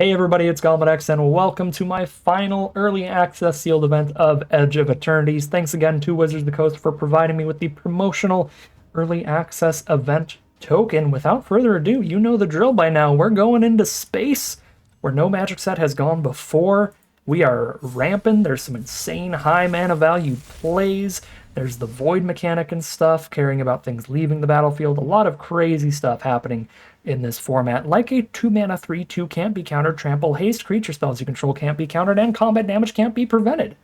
Hey everybody, it's GoblinX, and welcome to my final early access sealed event of Edge of Eternities. Thanks again to Wizards of the Coast for providing me with the promotional early access event token. Without further ado, you know the drill by now. We're going into space where no magic set has gone before. We are ramping. There's some insane high mana value plays. There's the void mechanic and stuff, caring about things leaving the battlefield. A lot of crazy stuff happening in this format. Like a 2-mana 3/2 can't be countered, trample, haste, creature spells you control can't be countered, and combat damage can't be prevented.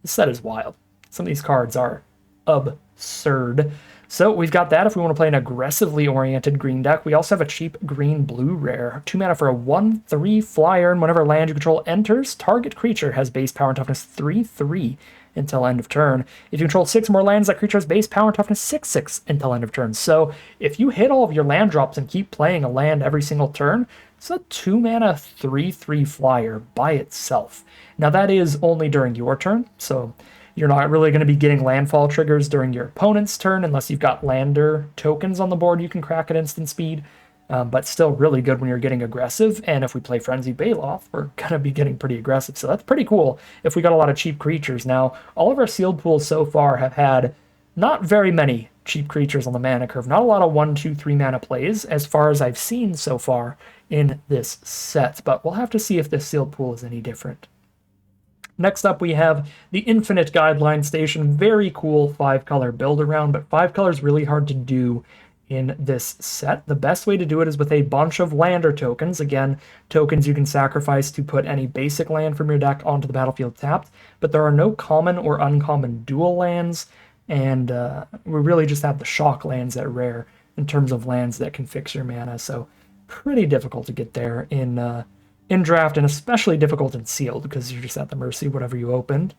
This set is wild. Some of these cards are absurd. So we've got that if we want to play an aggressively oriented green deck. We also have a cheap green-blue rare. 2 mana for a 1/3 flyer, and whenever land you control enters, target creature has base power and toughness 3/3 until end of turn. If you control 6 more lands, that creature has base power and toughness 6/6 until end of turn. So if you hit all of your land drops and keep playing a land every single turn, it's a 2 mana 3/3 flyer by itself. Now that is only during your turn, so you're not really going to be getting landfall triggers during your opponent's turn unless you've got lander tokens on the board you can crack at instant speed. But still really good when you're getting aggressive. And if we play Frenzy Baloth, we're going to be getting pretty aggressive. So that's pretty cool if we got a lot of cheap creatures. Now, all of our sealed pools so far have had not very many cheap creatures on the mana curve. Not a lot of 1, 2, 3 mana plays as far as I've seen so far in this set. But we'll have to see if this sealed pool is any different. Next up, we have the Infinite Guideline Station. Very cool 5-color build around, but 5 colors really hard to do in this set. The best way to do it is with a bunch of lander tokens. Again, tokens you can sacrifice to put any basic land from your deck onto the battlefield tapped, but there are no common or uncommon dual lands, and we really just have the shock lands at rare in terms of lands that can fix your mana, so pretty difficult to get there in draft, and especially difficult in sealed because you're just at the mercy of whatever you opened.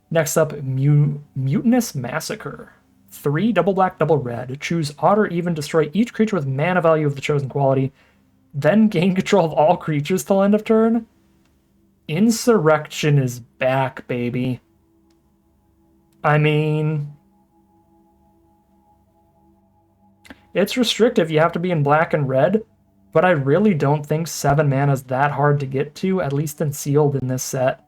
Next up, Mutinous Massacre. 3 double black, double red. Choose odd or even, destroy each creature with mana value of the chosen quality, then gain control of all creatures till end of turn. Insurrection is back, baby. I mean, it's restrictive. You have to be in black and red, but I really don't think 7 mana is that hard to get to, at least in sealed in this set.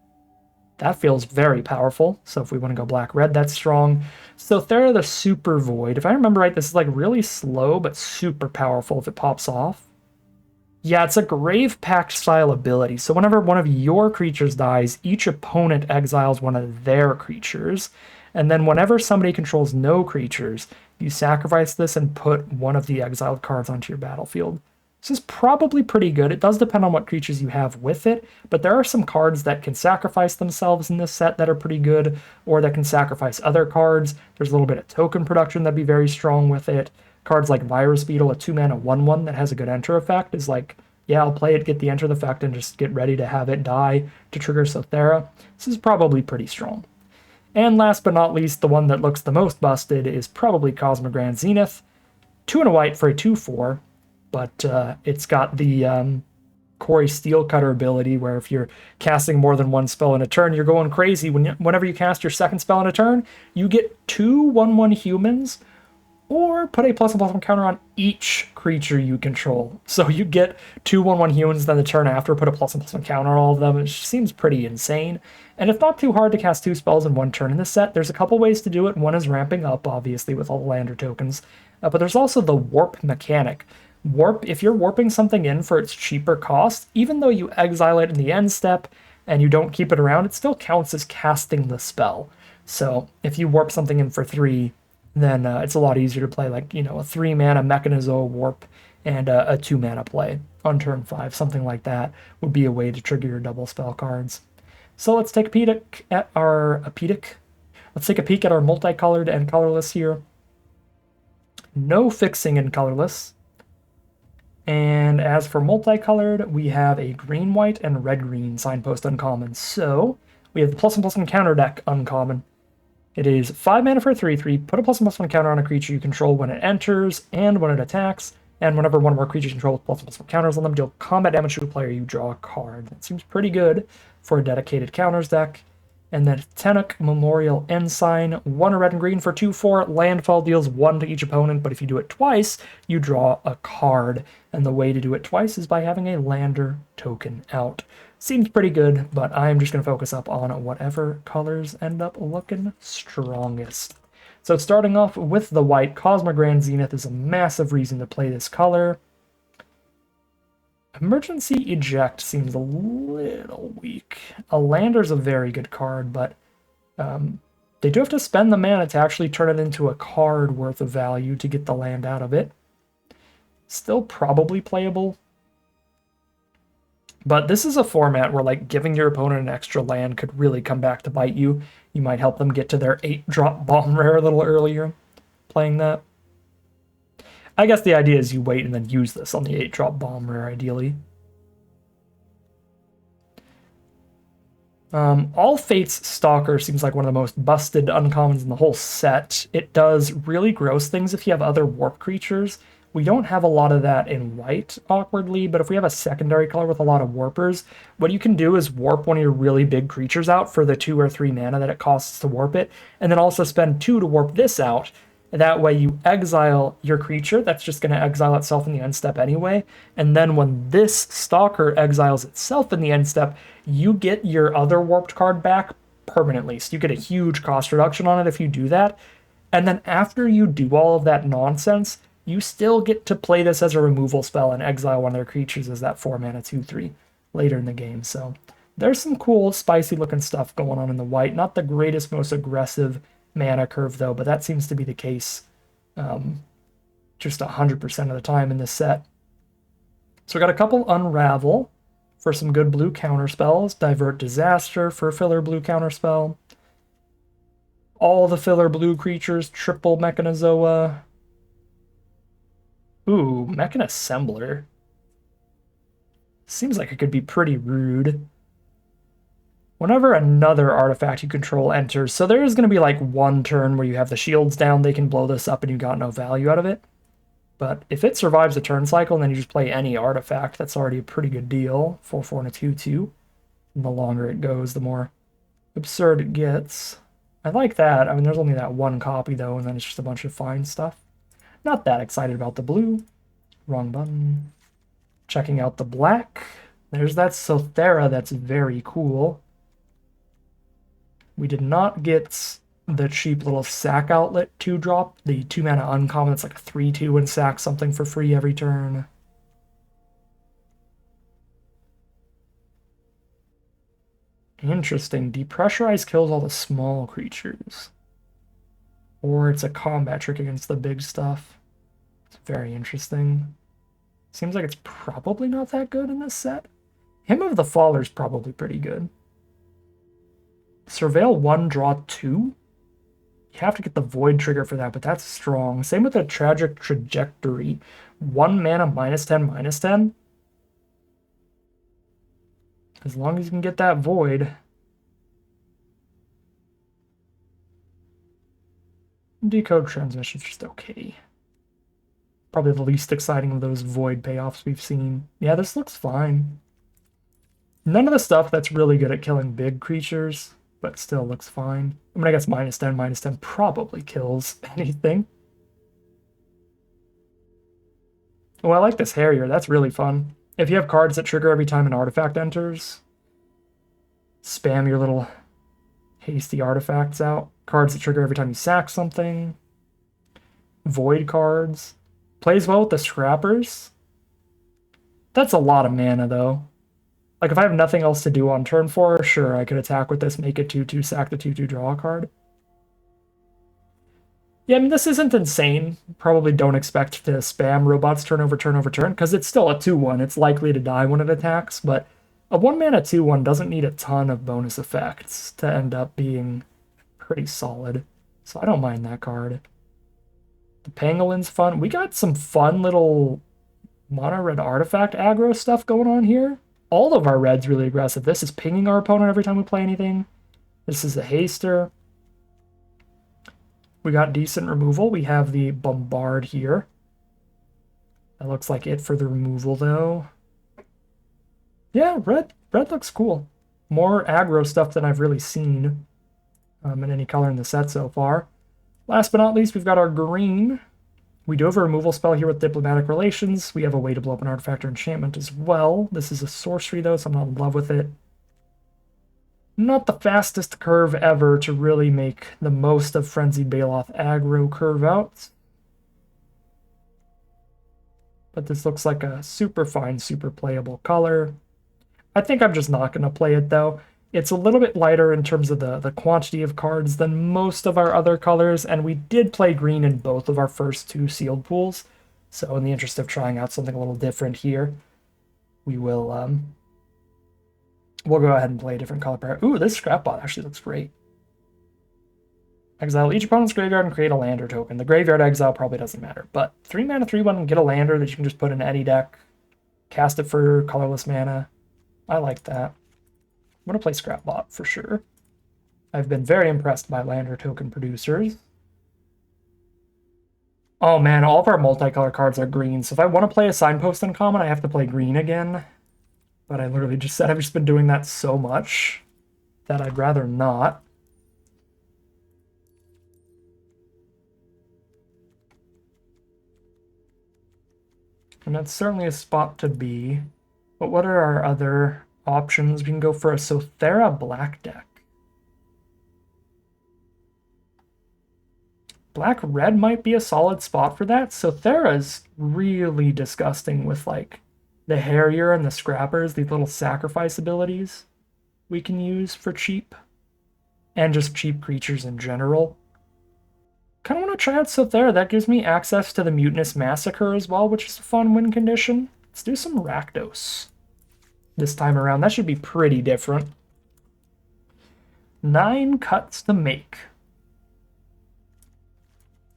That feels very powerful. So if we want to go black-red, that's strong. So Thera the Super Void. If I remember right, this is like really slow, but super powerful if it pops off. Yeah, it's a Grave Pact style ability. So whenever one of your creatures dies, each opponent exiles one of their creatures. And then whenever somebody controls no creatures, you sacrifice this and put one of the exiled cards onto your battlefield. This is probably pretty good. It does depend on what creatures you have with it, but there are some cards that can sacrifice themselves in this set that are pretty good, or that can sacrifice other cards. There's a little bit of token production that'd be very strong with it. Cards like Virus Beetle, a 2-mana 1/1 that has a good enter effect, is like, yeah, I'll play it, get the enter effect, and just get ready to have it die to trigger Sothera. This is probably pretty strong. And last but not least, the one that looks the most busted is probably Cosmogrand Zenith. 2 and a white for a 2/4. But it's got the Corey Steelcutter ability, where if you're casting more than one spell in a turn, you're going crazy. Whenever you cast your second spell in a turn, you get 2 1/1 humans, or put a +1/+1 counter on each creature you control. So you get 2 1/1 humans, then the turn after, put a +1/+1 counter on all of them. It seems pretty insane. And it's not too hard to cast 2 spells in one turn in this set. There's a couple ways to do it. One is ramping up, obviously, with all the lander tokens. But there's also the warp mechanic. Warp, if you're warping something in for its cheaper cost, even though you exile it in the end step and you don't keep it around, it still counts as casting the spell. So if you warp something in for 3, then it's a lot easier to play like, a 3-mana Mechanizo warp and a 2-mana play on turn 5. Something like that would be a way to trigger your double spell cards. So let's take a peek at our multicolored and colorless here. No fixing in colorless. And as for multicolored, we have a green-white and red-green signpost uncommon. So we have the +1/+1 counter deck uncommon. It is 5 mana for a 3/3. Put a +1/+1 counter on a creature you control when it enters and when it attacks. And whenever one more creatures you control with +1/+1 counters on them, deal combat damage to a player, you draw a card. That seems pretty good for a dedicated counters deck. And then Tennock Memorial Ensign, 1 red and green for 2/4. Landfall deals 1 to each opponent, but if you do it twice, you draw a card. And the way to do it twice is by having a lander token out. Seems pretty good, but I'm just going to focus up on whatever colors end up looking strongest. So starting off with the white, Cosmogrand Zenith is a massive reason to play this color. Emergency Eject seems a little weak. A lander's a very good card, but they do have to spend the mana to actually turn it into a card worth of value to get the land out of it. Still probably playable. But this is a format where like giving your opponent an extra land could really come back to bite you. You might help them get to their 8-drop bomb rare a little earlier playing that. I guess the idea is you wait and then use this on the 8-drop bomb rare, ideally. All Fate's Stalker seems like one of the most busted uncommons in the whole set. It does really gross things if you have other warp creatures. We don't have a lot of that in white, awkwardly, but if we have a secondary color with a lot of warpers, what you can do is warp one of your really big creatures out for the 2 or 3 mana that it costs to warp it, and then also spend 2 to warp this out. That way you exile your creature, that's just going to exile itself in the end step anyway, and then when this Stalker exiles itself in the end step, you get your other warped card back permanently. So you get a huge cost reduction on it if you do that, and then after you do all of that nonsense, you still get to play this as a removal spell and exile one of their creatures as that 4 mana 2/3 later in the game. So there's some cool, spicy looking stuff going on in the white. Not the greatest, most aggressive mana curve though, but that seems to be the case just 100% of the time in this set. So we got a couple Unravel for some good blue counter spells. Divert Disaster for filler blue counter spell. All the filler blue creatures, triple Mechanozoa. Ooh, Mechan Assembler. Seems like it could be pretty rude. Whenever another artifact you control enters, so there is going to be like one turn where you have the shields down, they can blow this up and you got no value out of it. But if it survives a turn cycle and then you just play any artifact, that's already a pretty good deal. 4/4 and a 2/2. And the longer it goes, the more absurd it gets. I like that. I mean, there's only that one copy though, and then it's just a bunch of fine stuff. Not that excited about the blue. Wrong button. Checking out the black. There's that Sothera that's very cool. We did not get the cheap little sack outlet 2-drop. The 2 mana uncommon that's like 3/2 and sack something for free every turn. Interesting. Depressurize kills all the small creatures. Or it's a combat trick against the big stuff. It's very interesting. Seems like it's probably not that good in this set. Hymn of the Faller's probably pretty good. Surveil 1, draw 2? You have to get the Void trigger for that, but that's strong. Same with the Tragic Trajectory. 1 mana, -10/-10. As long as you can get that Void. Decode Transmission's just okay. Probably the least exciting of those Void payoffs we've seen. Yeah, this looks fine. None of the stuff that's really good at killing big creatures, but still looks fine. I mean, I guess -10/-10 probably kills anything. Oh, I like this Harrier. That's really fun. If you have cards that trigger every time an artifact enters, spam your little hasty artifacts out. Cards that trigger every time you sack something. Void cards. Plays well with the Scrappers. That's a lot of mana, though. Like, if I have nothing else to do on turn 4, sure, I could attack with this, make it 2/2, sack the 2/2, draw a card. Yeah, I mean, this isn't insane. Probably don't expect to spam robots turn over turn over turn, because it's still a 2/1. It's likely to die when it attacks, but a 1 mana 2/1 doesn't need a ton of bonus effects to end up being pretty solid. So I don't mind that card. The Pangolin's fun. We got some fun little mono red artifact aggro stuff going on here. All of our red's really aggressive. This is pinging our opponent every time we play anything. This is a haster. We got decent removal. We have the Bombard here. That looks like it for the removal, though. Yeah, red looks cool. more aggro stuff than I've really seen in any color in the set so far. Last but not least, we've got our green. We do have a removal spell here with Diplomatic Relations. We have a way to blow up an artifact or enchantment as well. This is a sorcery, though, so I'm not in love with it. Not the fastest curve ever to really make the most of Frenzied Baloth aggro curve outs. But this looks like a super fine, super playable color. I think I'm just not going to play it, though. It's a little bit lighter in terms of the quantity of cards than most of our other colors, and we did play green in both of our first 2 sealed pools. So in the interest of trying out something a little different here, we will we'll go ahead and play a different color pair. Ooh, this Scrapbot actually looks great. Exile each opponent's graveyard and create a lander token. The graveyard exile probably doesn't matter, but 3 mana, 3/1, and get a lander that you can just put in any deck. Cast it for colorless mana. I like that. I'm going to play Scrapbot for sure. I've been very impressed by lander token producers. Oh man, all of our multicolor cards are green, so if I want to play a Signpost Uncommon, I have to play green again. But I literally just said I've just been doing that so much that I'd rather not. And that's certainly a spot to be. But what are our other options? We can go for a Sothera black deck. Black-red might be a solid spot for that. Sothera's really disgusting with, like, the Harrier and the Scrappers, these little sacrifice abilities we can use for cheap. And just cheap creatures in general. Kind of want to try out Sothera. That gives me access to the Mutinous Massacre as well, which is a fun win condition. Let's do some Rakdos this time around. That should be pretty different. 9 cuts to make.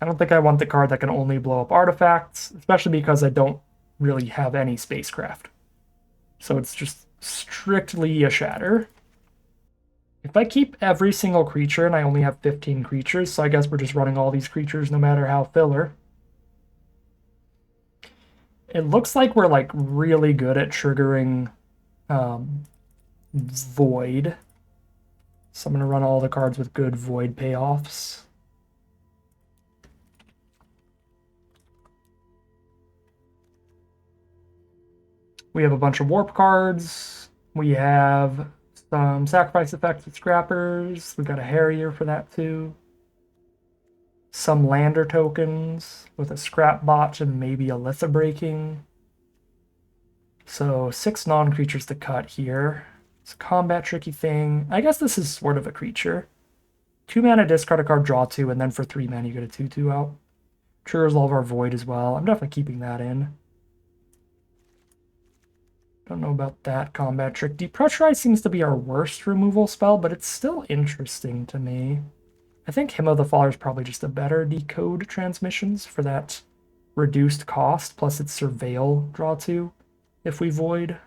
I don't think I want the card that can only blow up artifacts, especially because I don't really have any spacecraft. So it's just strictly a shatter. If I keep every single creature, and I only have 15 creatures, so I guess we're just running all these creatures no matter how filler. It looks like we're like really good at triggering Void. So I'm going to run all the cards with good Void payoffs. We have a bunch of Warp cards. We have some Sacrifice effects with Scrappers. We got a Harrier for that too. Some Lander tokens with a Scrap Botch and maybe a Litha Breaking. So 6 non-creatures to cut here. It's a combat tricky thing. I guess this is sort of a creature. 2 mana, discard a card, draw 2, and then for 3 mana you get a 2/2 out. Triggers all of our Void as well. I'm definitely keeping that in. Don't know about that combat trick. Depressurize seems to be our worst removal spell, but it's still interesting to me. I think Hymn of the Father is probably just a better decode transmissions for that reduced cost, plus it's Surveil, draw 2, if we Void.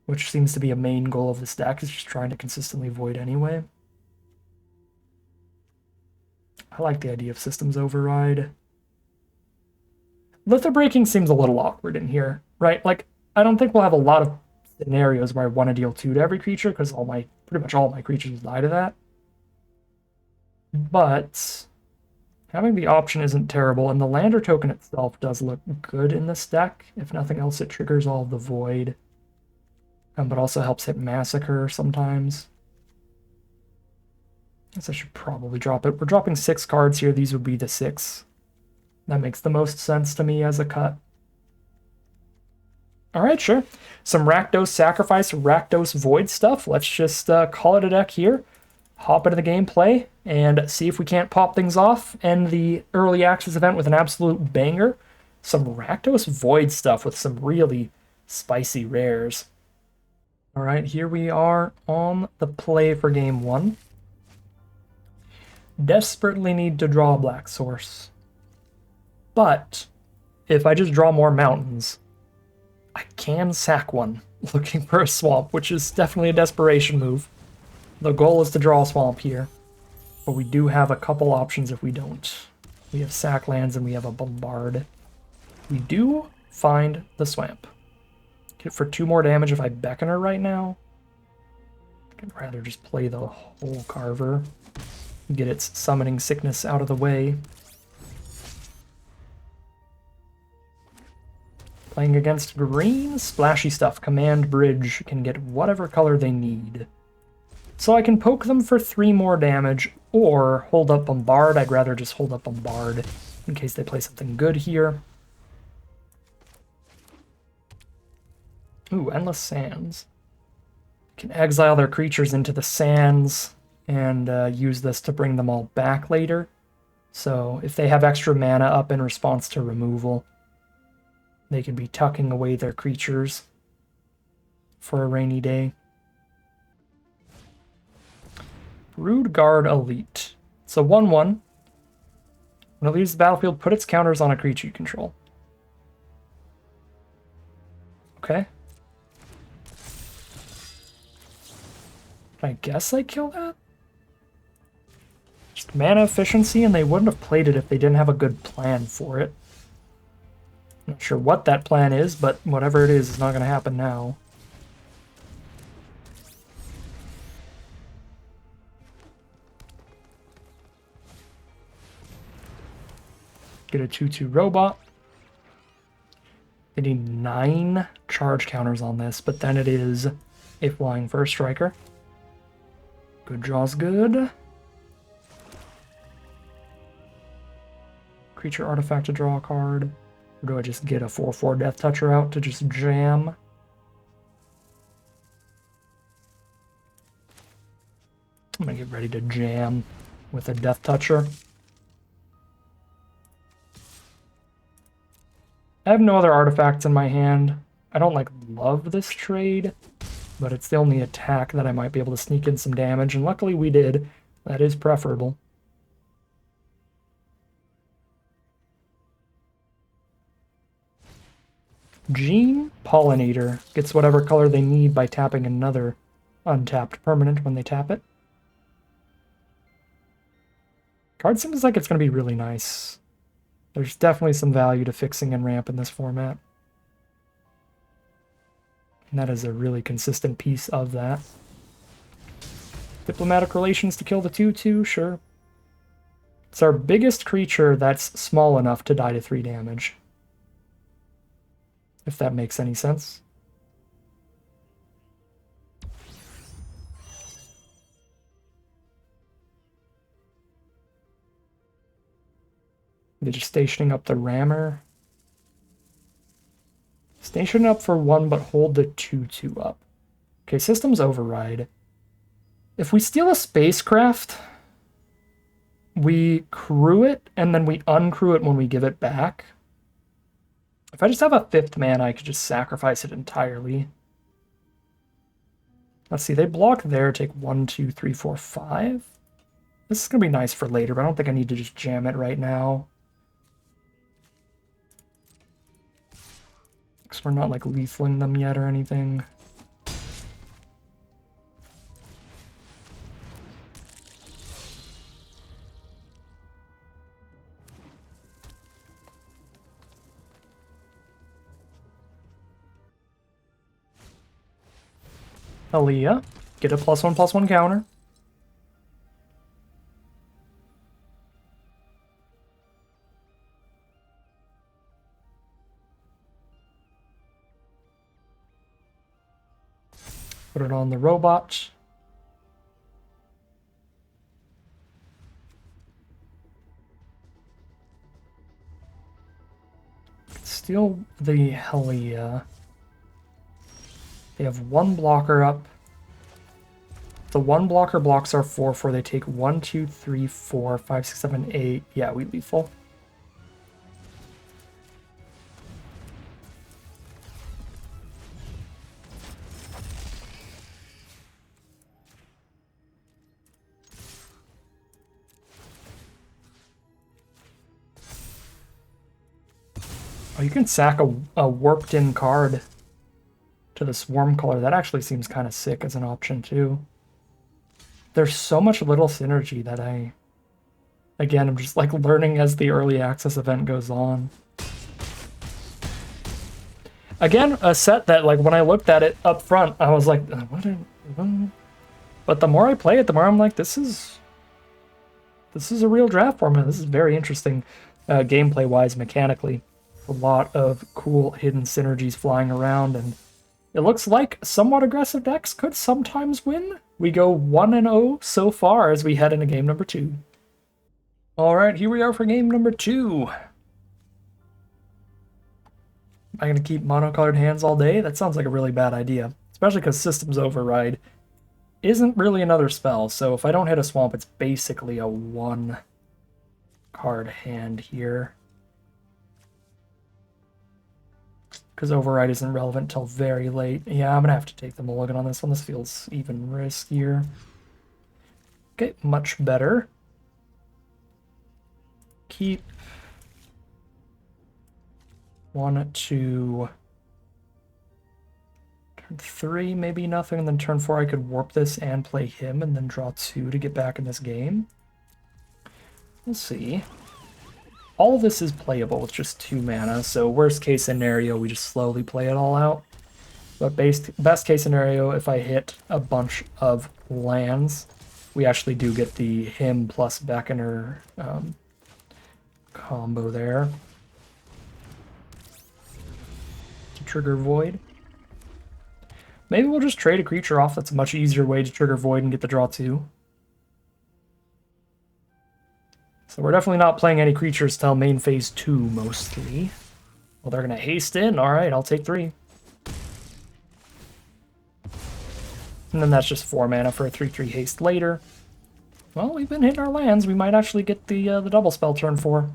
Which seems to be a main goal of this deck, is just trying to consistently Void anyway. I like the idea of Systems Override. Litha Breaking seems a little awkward in here, right? Like, I don't think we'll have a lot of scenarios where I want to deal 2 to every creature, because pretty much all my creatures die to that. But having the option isn't terrible, and the Lander token itself does look good in this deck. If nothing else, it triggers all of the Void, but also helps hit Massacre sometimes. I guess I should probably drop it. We're dropping 6 cards here. These would be the 6. That makes the most sense to me as a cut. Alright, sure. Some Rakdos Sacrifice, Rakdos Void stuff. Let's just call it a deck here. Hop into the gameplay and see if we can't pop things off. End the early access event with an absolute banger. Some Rakdos Void stuff with some really spicy rares. Alright, here we are on the play for game 1. Desperately need to draw a black source. But if I just draw more mountains, I can sack one looking for a swamp, which is definitely a desperation move. The goal is to draw a swamp here, but we do have a couple options if we don't. We have sack lands and we have a bombard. We do find the swamp. Get it for 2 more damage if I beckon her right now. I'd rather just play the whole Carver. Get its summoning sickness out of the way. Playing against green, splashy stuff. Command Bridge can get whatever color they need. So I can poke them for 3 more damage, or hold up Bombard. I'd rather just hold up Bombard in case they play something good here. Ooh, Endless Sands. Can exile their creatures into the sands and use this to bring them all back later. So if they have extra mana up in response to removal, they can be tucking away their creatures for a rainy day. Brood Guard Elite. So 1/1. When it leaves the battlefield, put its counters on a creature you control. Okay. I guess I kill that? Just mana efficiency, and they wouldn't have played it if they didn't have a good plan for it. Not sure what that plan is, but whatever it is not going to happen now. Get a 2/2 robot. They need 9 charge counters on this, but then it is a flying first striker. Good draw's good. Creature artifact to draw a card. Or do I just get a 4/4 Death Toucher out to just jam? I'm gonna get ready to jam with a Death Toucher. I have no other artifacts in my hand. I don't love this trade, but it's the only attack that I might be able to sneak in some damage, and luckily we did. That is preferable. Gene Pollinator gets whatever color they need by tapping another untapped permanent when they tap it. Card seems like it's going to be really nice. There's definitely some value to fixing and ramp in this format. And that is a really consistent piece of that. Diplomatic Relations to kill the 2/2, sure. It's our biggest creature that's small enough to die to 3 damage. If that makes any sense. They're just stationing up the rammer. Station up for 1, but hold the 2/2 up. Okay, systems override. If we steal a spacecraft, we crew it, and then we uncrew it when we give it back. If I just have a 5th mana, I could just sacrifice it entirely. Let's see, they block there, take 1, 2, 3, 4, 5. This is going to be nice for later, but I don't think I need to just jam it right now. Because we're not lethaling them yet or anything. Aaliyah, get a +1/+1 counter. Put it on the robot. Steal the Helia. They have 1 blocker up. The 1 blocker blocks are 4/4. They take 1, 2, 3, 4, 5, 6, 7, 8. Yeah, we lethal. Oh, you can sack a warped in card to the swarm color. That actually seems kind of sick as an option too. There's so much little synergy that again, I'm just learning as the early access event goes on. Again, a set that when I looked at it up front, I was like, what? But the more I play it, the more I'm like, this is a real draft format. This is very interesting, gameplay-wise, mechanically. A lot of cool hidden synergies flying around, and it looks like somewhat aggressive decks could sometimes win. We go 1-0 so far as we head into game number 2. All right, here we are for game number 2. Am I going to keep monocolored hands all day? That sounds like a really bad idea, especially because Systems Override isn't really another spell, so if I don't hit a swamp, it's basically a 1-card hand here. Because Override isn't relevant till very late. Yeah, I'm going to have to take the mulligan on this one. This feels even riskier. Okay, much better. Keep 1, 2... Turn 3, maybe nothing, and then turn 4 I could warp this and play him, and then draw 2 to get back in this game. We'll see. All of this is playable with just 2 mana, so worst case scenario, we just slowly play it all out. But best case scenario, if I hit a bunch of lands, we actually do get the him plus Beckoner combo there. To trigger Void. Maybe we'll just trade a creature off. That's a much easier way to trigger Void and get the draw 2. So we're definitely not playing any creatures till main phase 2, mostly. Well, they're going to haste in. All right, I'll take 3. And then that's just 4 mana for a 3/3 haste later. Well, we've been hitting our lands. We might actually get the double spell turn 4.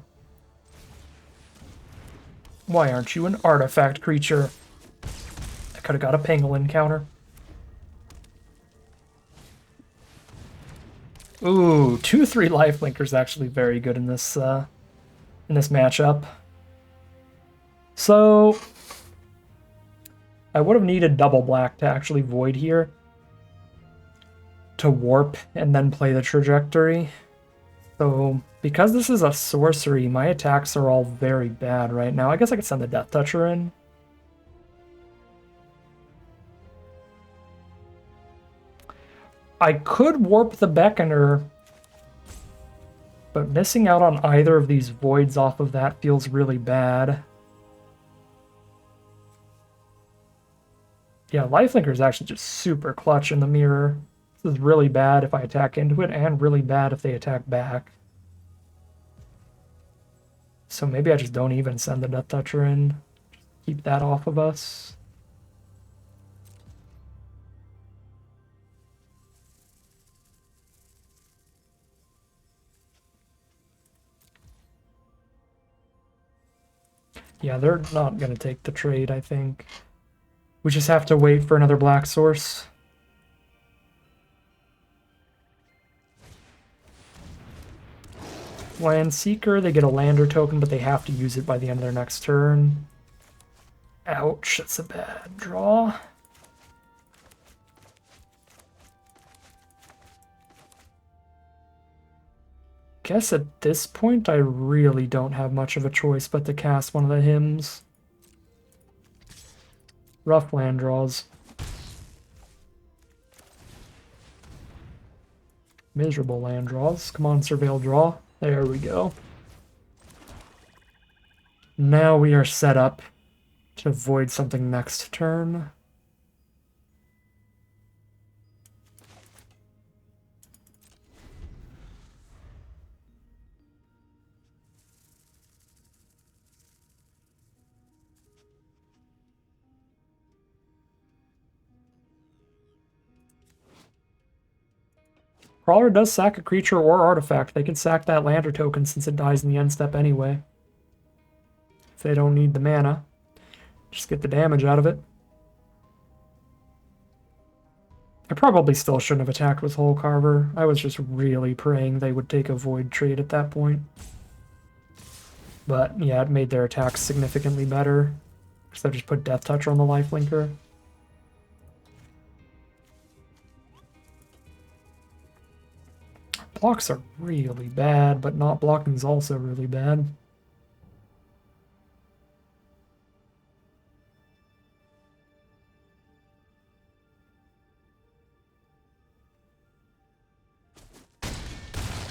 Why aren't you an artifact creature? I could have got a pangolin counter. Ooh, 2/3 lifelinker is actually very good in this matchup. So I would have needed double black to actually void here to warp and then play the trajectory. So because this is a sorcery, my attacks are all very bad right now. I guess I could send the Death Toucher in. I could warp the Beckoner, but missing out on either of these voids off of that feels really bad. Yeah, Lifelinker is actually just super clutch in the mirror. This is really bad if I attack into it, and really bad if they attack back. So maybe I just don't even send the Death Toucher in. Just keep that off of us. Yeah, they're not going to take the trade, I think. We just have to wait for another black source. Land Seeker, they get a lander token, but they have to use it by the end of their next turn. Ouch, that's a bad draw. Guess at this point I really don't have much of a choice but to cast one of the hymns. Rough land draws. Miserable land draws. Come on, Surveil draw. There we go. Now we are set up to void something next turn. Crawler does sack a creature or artifact. They can sack that lander token since it dies in the end step anyway. If they don't need the mana. Just get the damage out of it. I probably still shouldn't have attacked with Hole Carver. I was just really praying they would take a void trade at that point. But yeah, it made their attacks significantly better. So I just put Death Toucher on the lifelinker. Blocks are really bad, but not blocking is also really bad.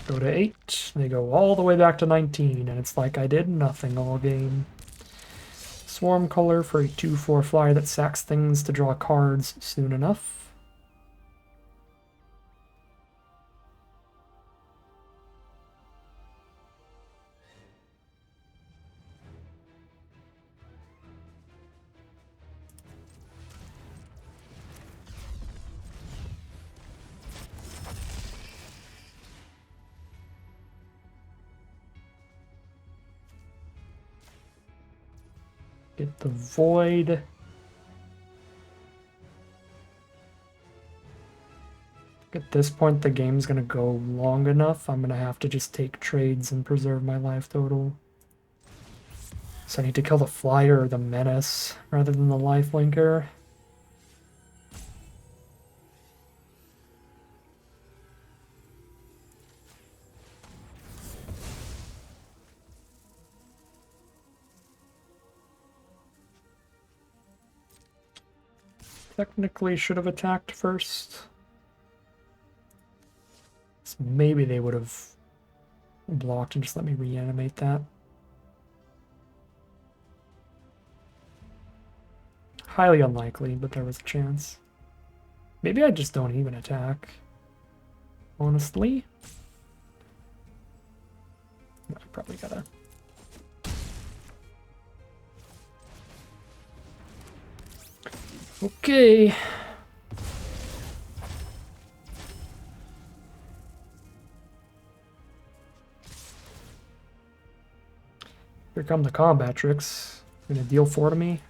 Go to 8. They go all the way back to 19, and it's like I did nothing all game. Swarm color for a 2/4 flyer that sacks things to draw cards soon enough. Get the Void. At this point, the game's going to go long enough. I'm going to have to just take trades and preserve my life total. So I need to kill the Flyer or the Menace rather than the Lifelinker. Technically should have attacked first. So maybe they would have blocked and just let me reanimate that. Highly unlikely, but there was a chance. Maybe I just don't even attack. Honestly. I probably gotta... Okay. Here come the combat tricks. Gonna deal 4 to me.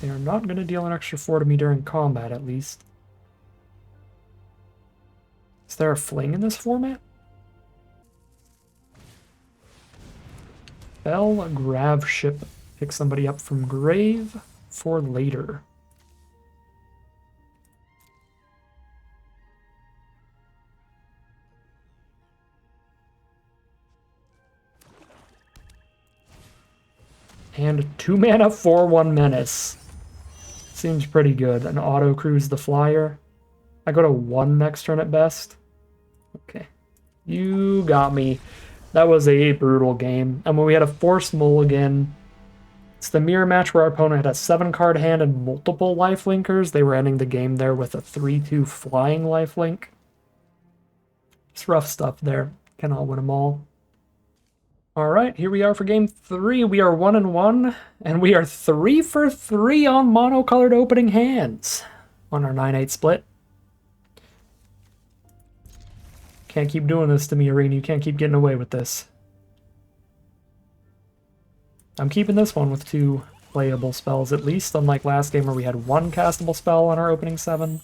They are not gonna deal an extra 4 to me during combat, at least. Is there a fling in this format? Bell, Grav Ship. Pick somebody up from grave for later. And 2 mana, 4/1 Menace. Seems pretty good. An auto cruise the Flyer. I go to 1 next turn at best. Okay. You got me. That was a brutal game. And when we had a force mulligan, it's the mirror match where our opponent had a 7-card hand and multiple lifelinkers. They were ending the game there with a 3/2 flying lifelink. It's rough stuff there. Cannot win them all. Alright, here we are for game 3. We are 1-1, and we are 3 for 3 on monocolored opening hands on our 9-8 split. Can't keep doing this to me, Arena. You can't keep getting away with this. I'm keeping this one with 2 playable spells at least, unlike last game where we had 1 castable spell on our opening 7.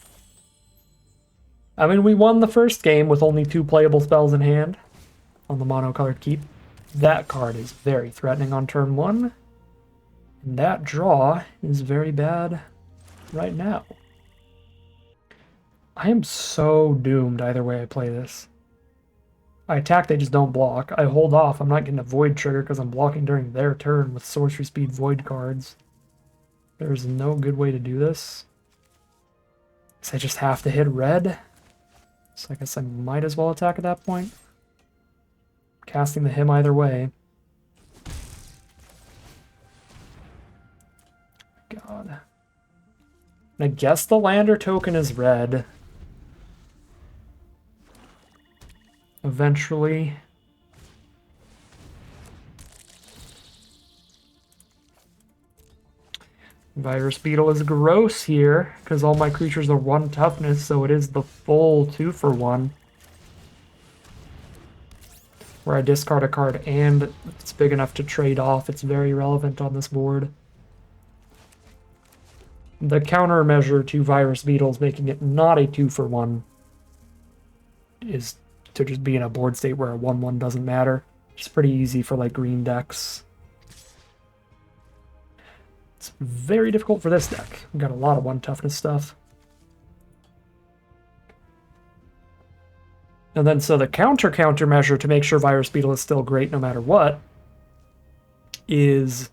I mean, we won the first game with only 2 playable spells in hand on the monocolored keep. That card is very threatening on turn 1. And that draw is very bad right now. I am so doomed either way I play this. I attack, they just don't block. I hold off, I'm not getting a Void trigger because I'm blocking during their turn with Sorcery Speed Void cards. There's no good way to do this. So I just have to hit red. So I guess I might as well attack at that point. Casting the him either way. God. And I guess the lander token is red. Eventually. Virus Beetle is gross here, because all my creatures are 1 toughness, so it is the full 2-for-1. Where I discard a card and it's big enough to trade off. It's very relevant on this board. The countermeasure to Virus Beetles making it not a 2-for-1 is to just be in a board state where a 1/1 doesn't matter. It's pretty easy for like green decks. It's very difficult for this deck. We've got a lot of 1 toughness stuff. And then so the countermeasure to make sure Virus Beetle is still great no matter what is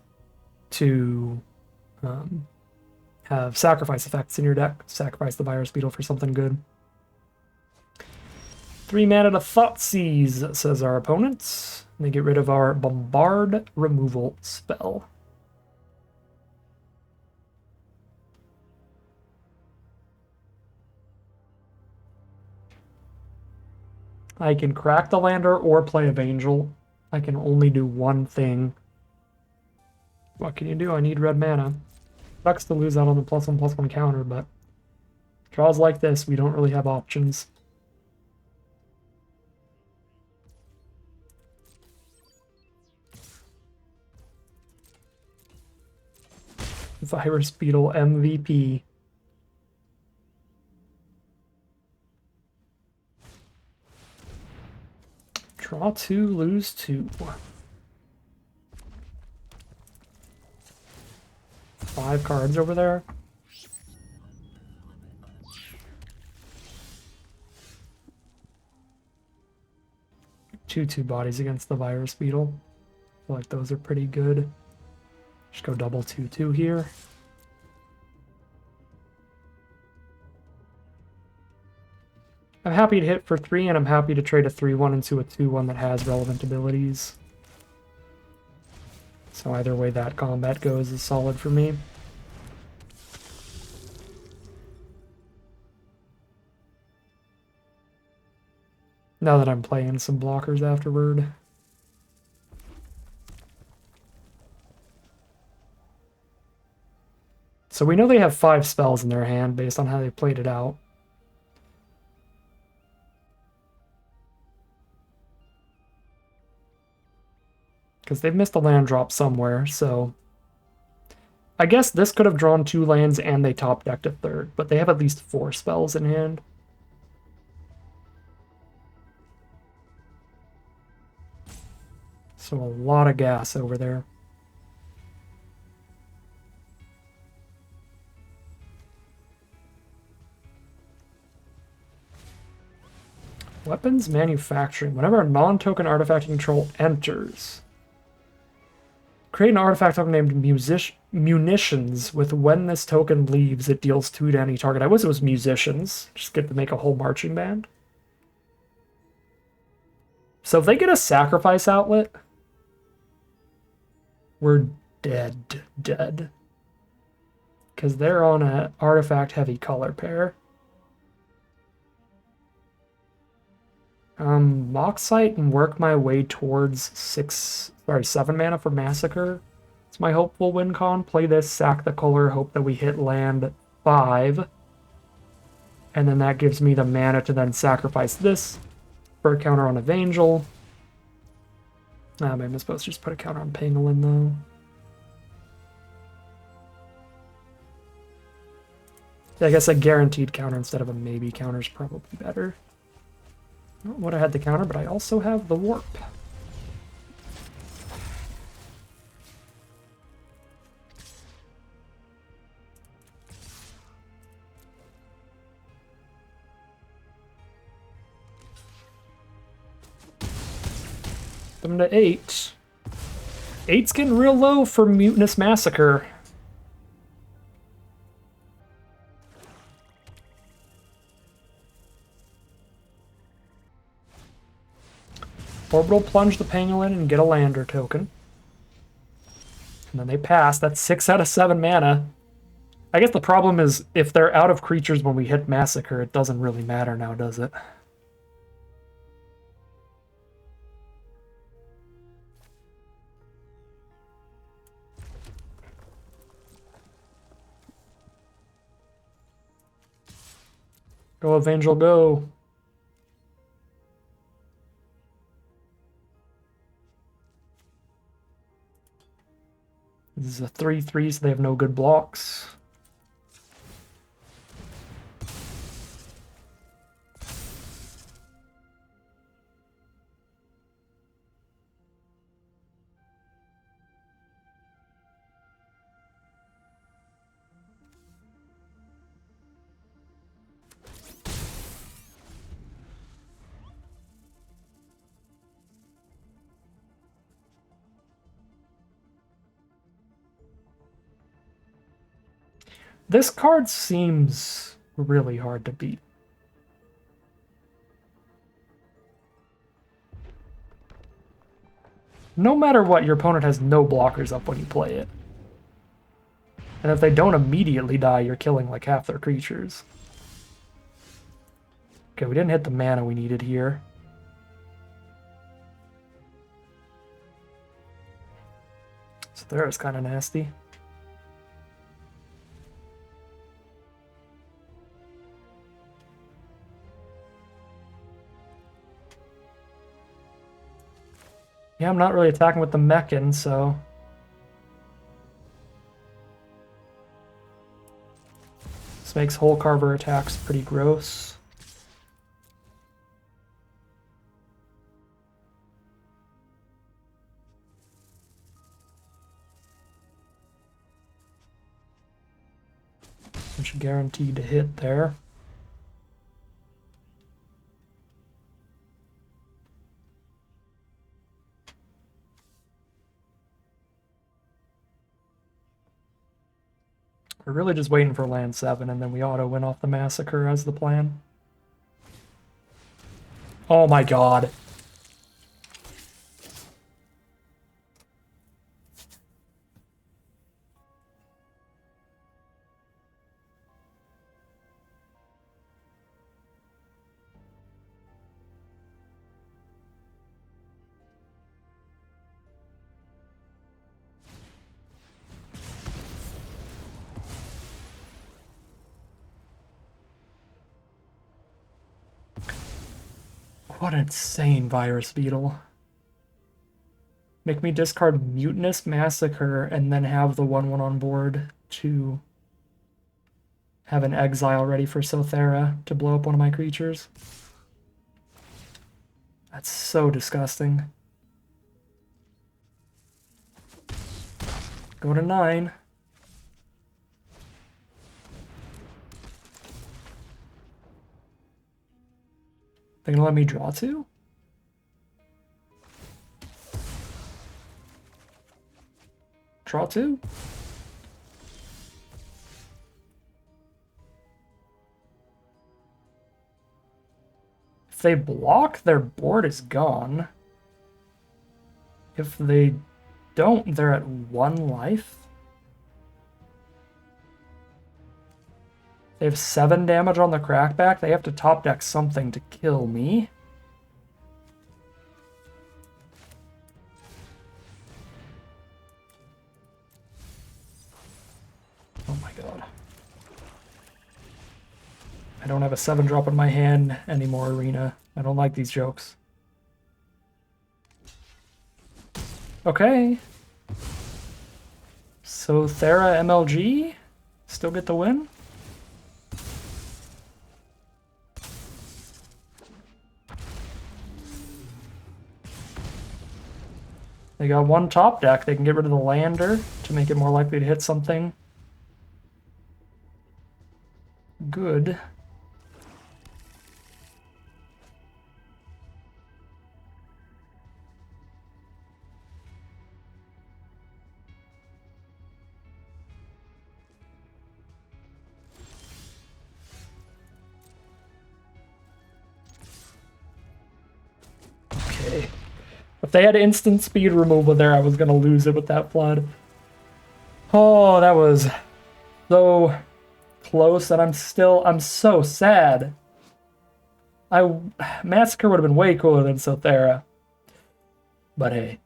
to have sacrifice effects in your deck. Sacrifice the Virus Beetle for something good. 3 mana to Thoughtseize, says our opponent. They get rid of our Bombard removal spell. I can crack the lander or play Evangel. I can only do one thing. What can you do? I need red mana. Sucks to lose out on the +1/+1 counter, but draws like this, we don't really have options. Virus Beetle MVP. Draw 2, lose 2. 5 cards over there. Two bodies against the Virus Beetle. I feel like those are pretty good. Just go double 2/2 here. I'm happy to hit for 3, and I'm happy to trade a 3/1 into a 2/1 that has relevant abilities. So either way that combat goes is solid for me. Now that I'm playing some blockers afterward. So we know they have 5 spells in their hand based on how they played it out. Because they've missed a land drop somewhere, so... I guess this could have drawn 2 lands and they top decked a 3rd, but they have at least 4 spells in hand. So a lot of gas over there. Weapons manufacturing. Whenever a non-token artifact control enters, create an artifact token named Munitions with when this token leaves, it deals 2 to any target. I wish it was Musicians. Just get to make a whole marching band. So if they get a sacrifice outlet, we're dead. Because they're on an artifact-heavy color pair. Moxite and work my way towards 7 mana for Massacre. It's my hopeful win con. Play this, sack the color, hope that we hit land 5. And then that gives me the mana to then sacrifice this for a counter on Evangel. Maybe I'm supposed to just put a counter on Pangolin, though. I guess a guaranteed counter instead of a maybe counter is probably better. Would have had the counter, but I also have the warp. Them to 8. 8's getting real low for Mutinous Massacre. Orbital Plunge the Pangolin and get a lander token. And then they pass. That's 6 out of 7 mana. I guess the problem is if they're out of creatures when we hit Massacre, it doesn't really matter now, does it? Go, Evangel, go. This is a 3/3, so they have no good blocks. This card seems really hard to beat. No matter what, your opponent has no blockers up when you play it. And if they don't immediately die, you're killing like half their creatures. Okay, we didn't hit the mana we needed here. So there is kind of nasty. Yeah, I'm not really attacking with the Mechan, so... This makes Hole Carver attacks pretty gross. Which is guaranteed to hit there. We're really just waiting for land 7, and then we auto win off the Massacre as the plan. Oh my god. What an insane Virus Beetle. Make me discard Mutinous Massacre and then have the 1/1 on board to have an exile ready for Sothera to blow up one of my creatures. That's so disgusting. Go to 9. They're gonna let me draw 2? Draw 2? If they block, their board is gone. If they don't, they're at 1 life. They have 7 damage on the crackback. They have to top deck something to kill me. Oh my god. I don't have a 7-drop in my hand anymore, Arena. I don't like these jokes. Okay. So Thera MLG? Still get the win? They got 1 top deck. They can get rid of the lander to make it more likely to hit something good. Okay. If they had instant speed removal there, I was going to lose it with that flood. Oh, that was so close, and I'm so sad. Massacre would have been way cooler than Sothera. But hey,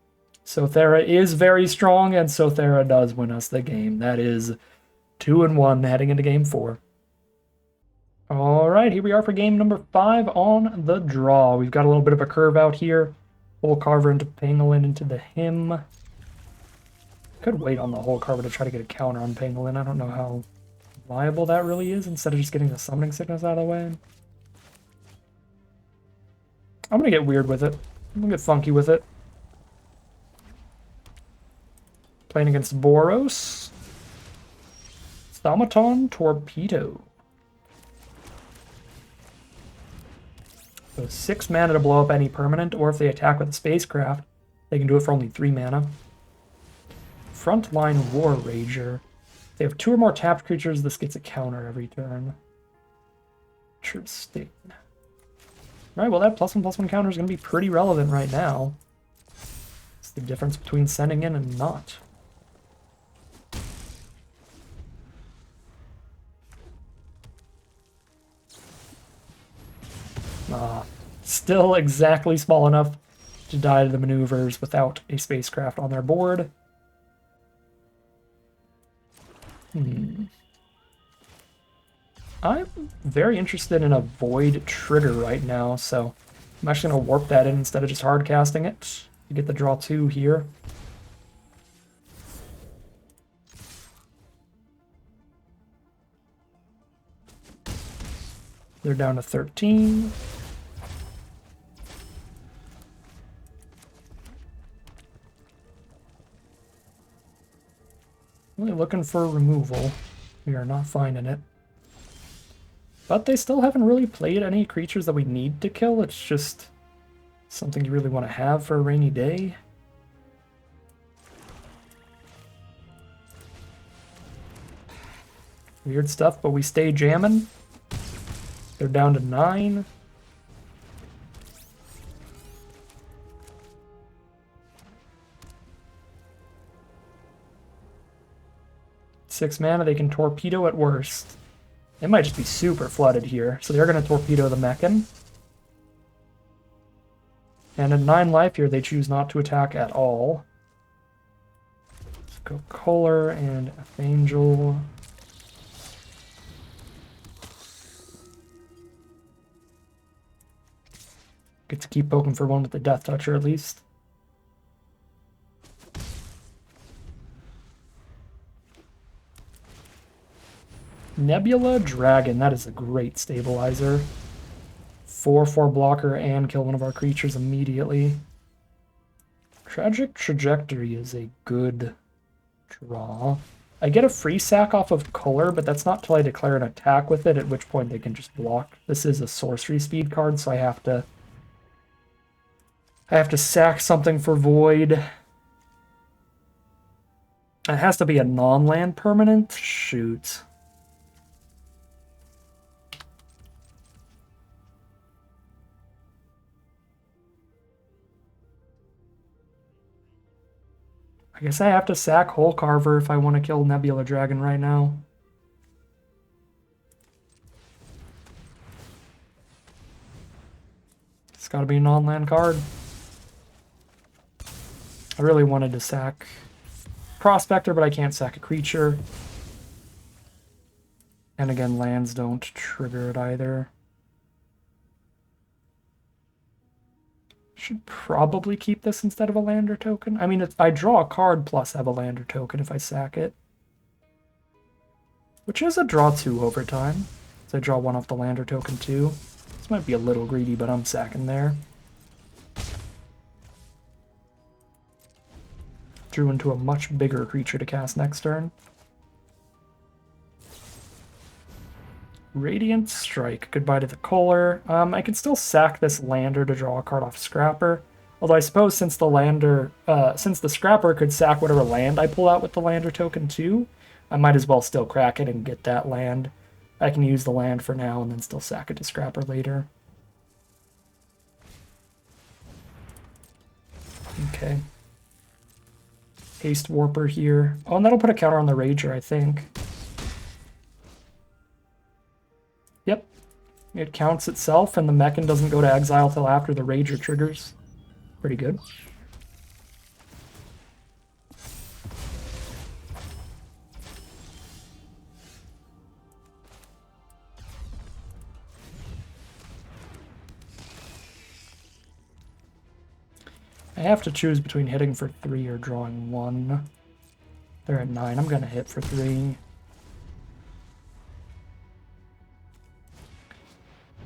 Sothera is very strong, and Sothera does win us the game. That is 2-1 heading into game 4. All right, here we are for game number 5 on the draw. We've got a little bit of a curve out here. Hole Carver into Pangolin into the Hymn. Could wait on the Hole Carver to try to get a counter on Pangolin. I don't know how viable that really is instead of just getting the Summoning Sickness out of the way. I'm going to get weird with it. I'm going to get funky with it. Playing against Boros. Thaumaton Torpedo. So 6 mana to blow up any permanent, or if they attack with a spacecraft, they can do it for only 3 mana. Frontline War Rager. they have 2 or more tapped creatures, this gets a counter every turn. Interesting. Alright, well that +1/+1 counter is going to be pretty relevant right now. It's the difference between sending in and not. Still exactly small enough to die to the maneuvers without a spacecraft on their board. I'm very interested in a void trigger right now, so I'm actually going to warp that in instead of just hard casting it. You get the draw 2 here. They're down to 13. Really looking for removal. We are not finding it. But they still haven't really played any creatures that we need to kill. It's just something you really want to have for a rainy day. Weird stuff, but we stay jamming. They're down to 9. Six mana, they can torpedo at worst. They might just be super flooded here, so they're going to torpedo the Mechan. And at 9 life here, they choose not to attack at all. Let's go Kohler and Angel. Get to keep poking for one with the Death Toucher at least. Nebula Dragon, that is a great stabilizer. 4/4 blocker and kill one of our creatures immediately. Tragic Trajectory is a good draw. I get a free sack off of Color, but that's not till I declare an attack with it, at which point they can just block. This is a sorcery speed card, so I have to sack something for Void. It has to be a non-land permanent? Shoot. I guess I have to sack Hole Carver if I want to kill Nebula Dragon right now. It's got to be a non-land card. I really wanted to sack Prospector, but I can't sack a creature. And again, lands don't trigger it either. Should probably keep this instead of a lander token. I mean, I draw a card plus have a lander token if I sack it. Which is a draw 2 over time. So I draw 1 off the lander token too. This might be a little greedy, but I'm sacking there. Drew into a much bigger creature to cast next turn. Radiant Strike. Goodbye to the Kohler. I can still sack this lander to draw a card off Scrapper. Although I suppose since the Scrapper could sack whatever land I pull out with the lander token too, I might as well still crack it and get that land. I can use the land for now and then still sack it to Scrapper later. Okay. Haste Warper here. Oh, and that'll put a counter on the Rager, I think. Yep. It counts itself, and the Mechan doesn't go to exile till after the Rager triggers. Pretty good. I have to choose between hitting for 3 or drawing 1. They're at 9. I'm going to hit for 3.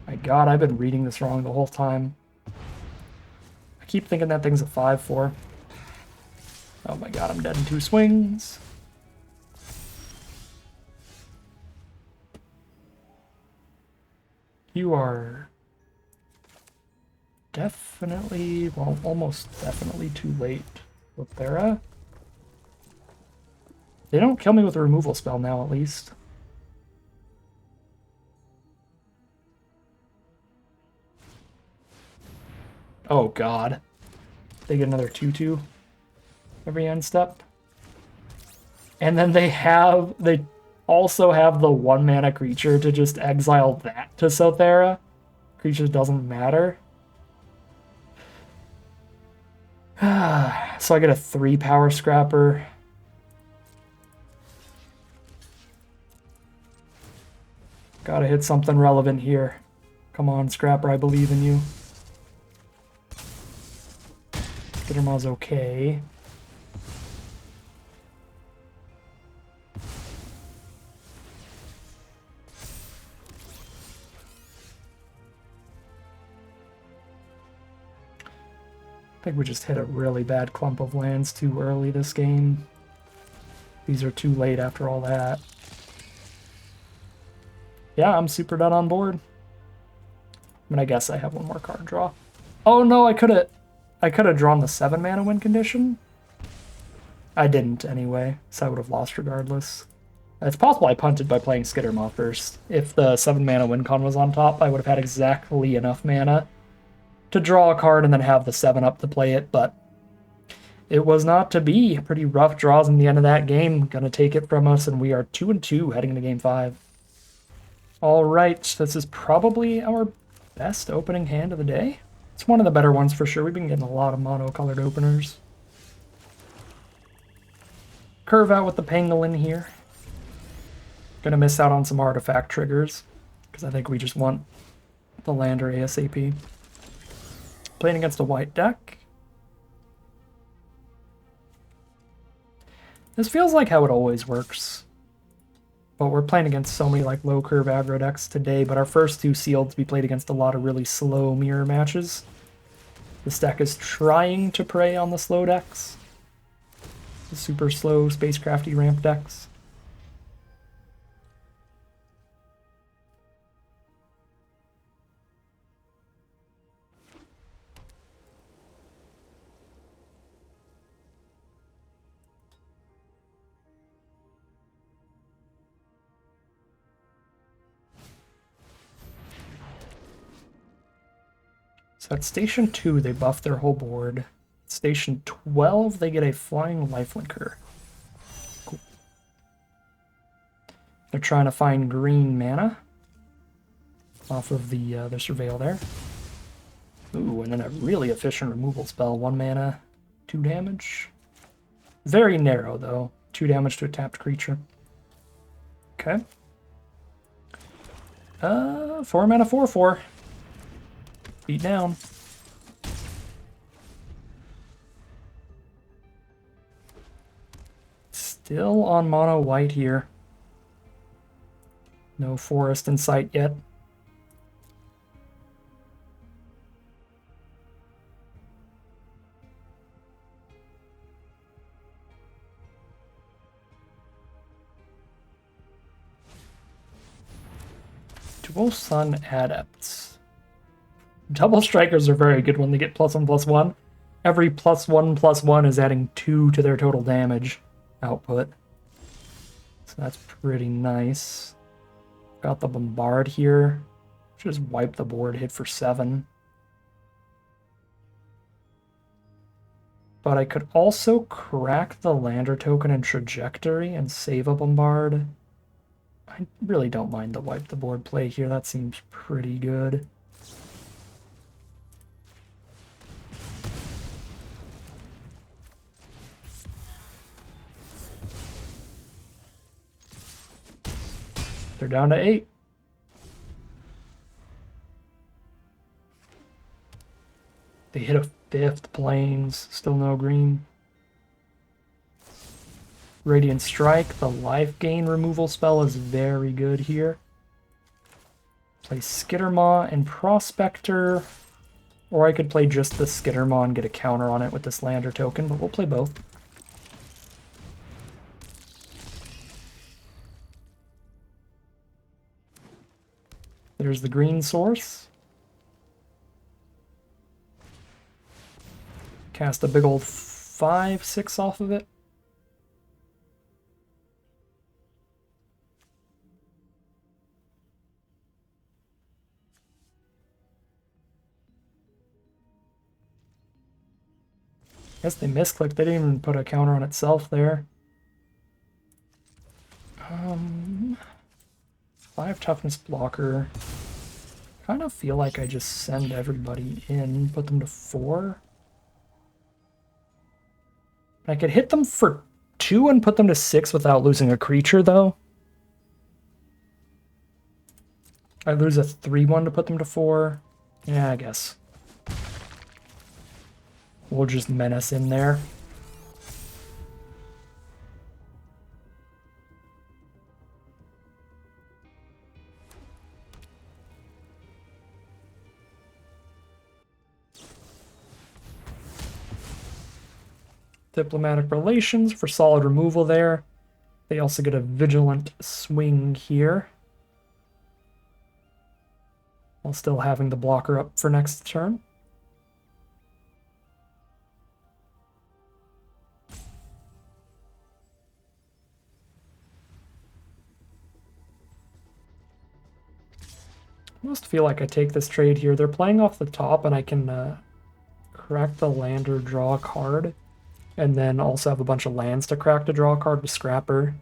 My god, I've been reading this wrong the whole time. I keep thinking that thing's a 5/4. Oh my god, I'm dead in 2 swings. You are definitely, well, almost definitely too late, Lothera. They don't kill me with a removal spell now, at least. Oh god. They get another 2/2 every end step. And then they also have the 1-mana creature to just exile that to Sothera. Creature doesn't matter. So I get a 3-power Scrapper. Gotta hit something relevant here. Come on, Scrapper, I believe in you. Skittermaw's okay. I think we just hit a really bad clump of lands too early this game. These are too late after all that. Yeah, I'm super done on board. I mean, I guess I have one more card draw. Oh no, I could have drawn the 7-mana win condition. I didn't anyway, so I would have lost regardless. It's possible I punted by playing Skittermaw first. If the 7-mana win con was on top, I would have had exactly enough mana to draw a card and then have the 7-up to play it, but it was not to be. Pretty rough draws in the end of that game. Gonna take it from us, and we are 2-2 heading into game 5. Alright, this is probably our best opening hand of the day. It's one of the better ones for sure. We've been getting a lot of mono-colored openers. Curve out with the Pangolin here. Gonna miss out on some artifact triggers, because I think we just want the lander ASAP. Playing against a white deck. This feels like how it always works. But we're playing against so many like low curve aggro decks today, but our first 2 sealed to be played against a lot of really slow mirror matches. This deck is trying to prey on the slow decks. The super slow spacecrafty ramp decks. So at Station 2, they buff their whole board. Station 12, they get a Flying Lifelinker. Cool. They're trying to find green mana off of the their Surveil there. Ooh, and then a really efficient removal spell. 1 mana, 2 damage. Very narrow, though. 2 damage to a tapped creature. Okay. 4 mana, 4/4. Beat down. Still on mono white here. No forest in sight yet. Dual Sun Adepts. Double Strikers are very good when they get +1/+1. Every +1/+1 is adding 2 to their total damage output. So that's pretty nice. Got the Bombard here. Just wipe the board, hit for 7. But I could also crack the Lander token and Trajectory and save a Bombard. I really don't mind the wipe the board play here. That seems pretty good. They're down to 8. They hit a 5th Plains, still no green. Radiant Strike, the life gain removal spell is very good here. Play Skittermaw and Prospector, or I could play just the Skittermaw and get a counter on it with this Lander token, but we'll play both. There's the green source. Cast a big old 5/6 off of it. Guess they misclicked. They didn't even put a counter on itself there. 5 toughness blocker. Kind of feel like I just send everybody in, put them to 4. I could hit them for 2 and put them to 6 without losing a creature, though. I lose a 3/1 to put them to 4. Yeah, I guess. We'll just menace in there. Diplomatic relations for solid removal there. They also get a vigilant swing here, while still having the blocker up for next turn. I almost feel like I take this trade here. They're playing off the top, and I can crack the land or draw a card, and then also have a bunch of lands to crack to draw a card with Scrapper.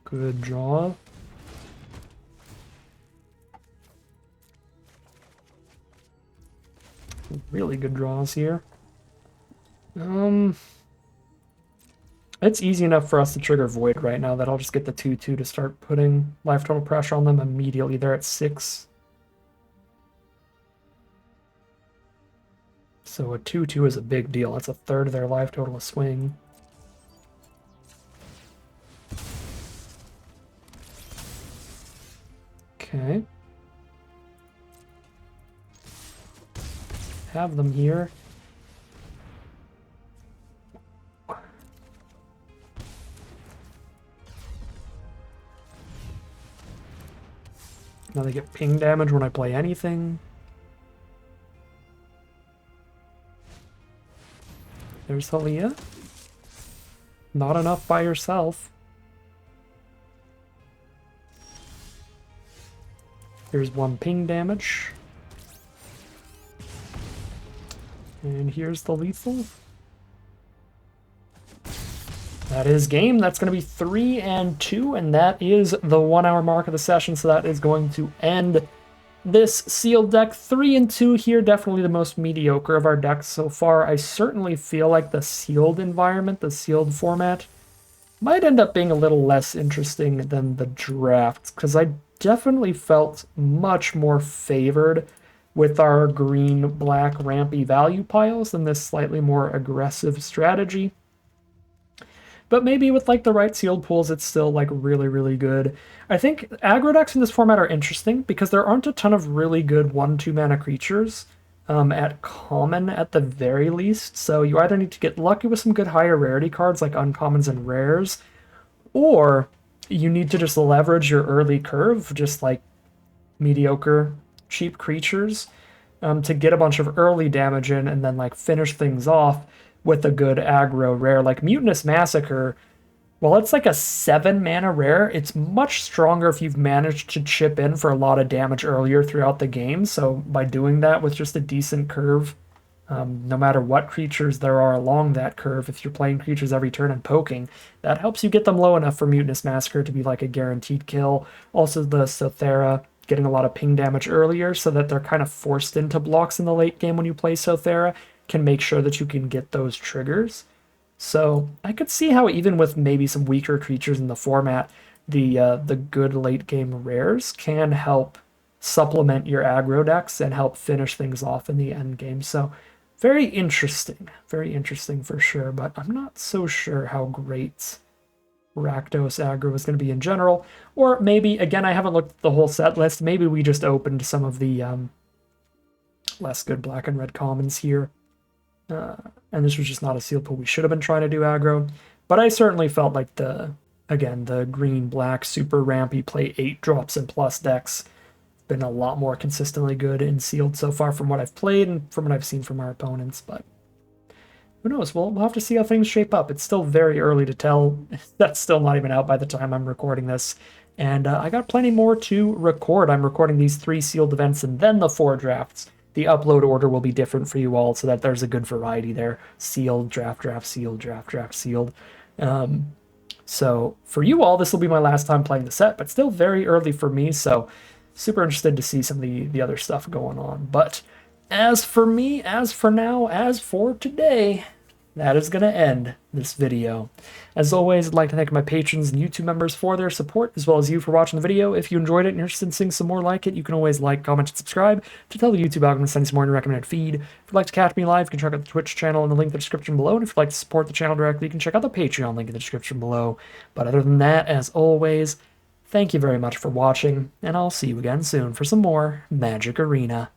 Good draw. Really good draws here. It's easy enough for us to trigger Void right now that I'll just get the 2/2 to start putting life total pressure on them immediately. They're at 6. So a 2/2 is a big deal. That's a third of their life total a swing. Okay. Have them here. Now they get ping damage when I play anything. There's Halia. Not enough by yourself. Here's 1 ping damage. And here's the lethal. That is game. That's going to be 3-2, and that is the 1 hour mark of the session, so that is going to end this sealed deck. 3-2 here, definitely the most mediocre of our decks so far. I certainly feel like the sealed environment, the sealed format, might end up being a little less interesting than the draft, because I definitely felt much more favored with our green-black rampy value piles than this slightly more aggressive strategy. But maybe with like the right sealed pools, it's still like really, really good. I think aggro decks in this format are interesting because there aren't a ton of really good 1/2 mana creatures at common at the very least. So you either need to get lucky with some good higher rarity cards like uncommons and rares, or you need to just leverage your early curve, just like mediocre cheap creatures, to get a bunch of early damage in and then like finish things off with a good aggro rare. Like Mutinous Massacre, well, it's like a 7 mana rare. It's much stronger if you've managed to chip in for a lot of damage earlier throughout the game. So by doing that with just a decent curve, no matter what creatures there are along that curve, if you're playing creatures every turn and poking, that helps you get them low enough for Mutinous Massacre to be like a guaranteed kill. Also the Sothera getting a lot of ping damage earlier so that they're kind of forced into blocks in the late game when you play Sothera can make sure that you can get those triggers. So I could see how even with maybe some weaker creatures in the format, the good late game rares can help supplement your aggro decks and help finish things off in the end game. So very interesting for sure, but I'm not so sure how great Rakdos aggro is going to be in general. Or maybe, again, I haven't looked at the whole set list, maybe we just opened some of the less good black and red commons here. And this was just not a sealed pool we should have been trying to do aggro. But I certainly felt like the green-black super rampy play 8 drops and plus decks been a lot more consistently good in sealed so far from what I've played and from what I've seen from our opponents. But who knows? We'll have to see how things shape up. It's still very early to tell. That's still not even out by the time I'm recording this. And I got plenty more to record. I'm recording these 3 sealed events and then the 4 drafts. The upload order will be different for you all so that there's a good variety there. Sealed, draft, sealed, draft, sealed. So for you all, this will be my last time playing the set, but still very early for me, so super interested to see some of the other stuff going on. But as for me, as for now, as for today, that is going to end this video. As always, I'd like to thank my patrons and YouTube members for their support, as well as you for watching the video. If you enjoyed it and you're interested in seeing some more like it, you can always like, comment, and subscribe to tell the YouTube algorithm to send you some more in your recommended feed. If you'd like to catch me live, you can check out the Twitch channel in the link in the description below. And if you'd like to support the channel directly, you can check out the Patreon link in the description below. But other than that, as always, thank you very much for watching, and I'll see you again soon for some more Magic Arena.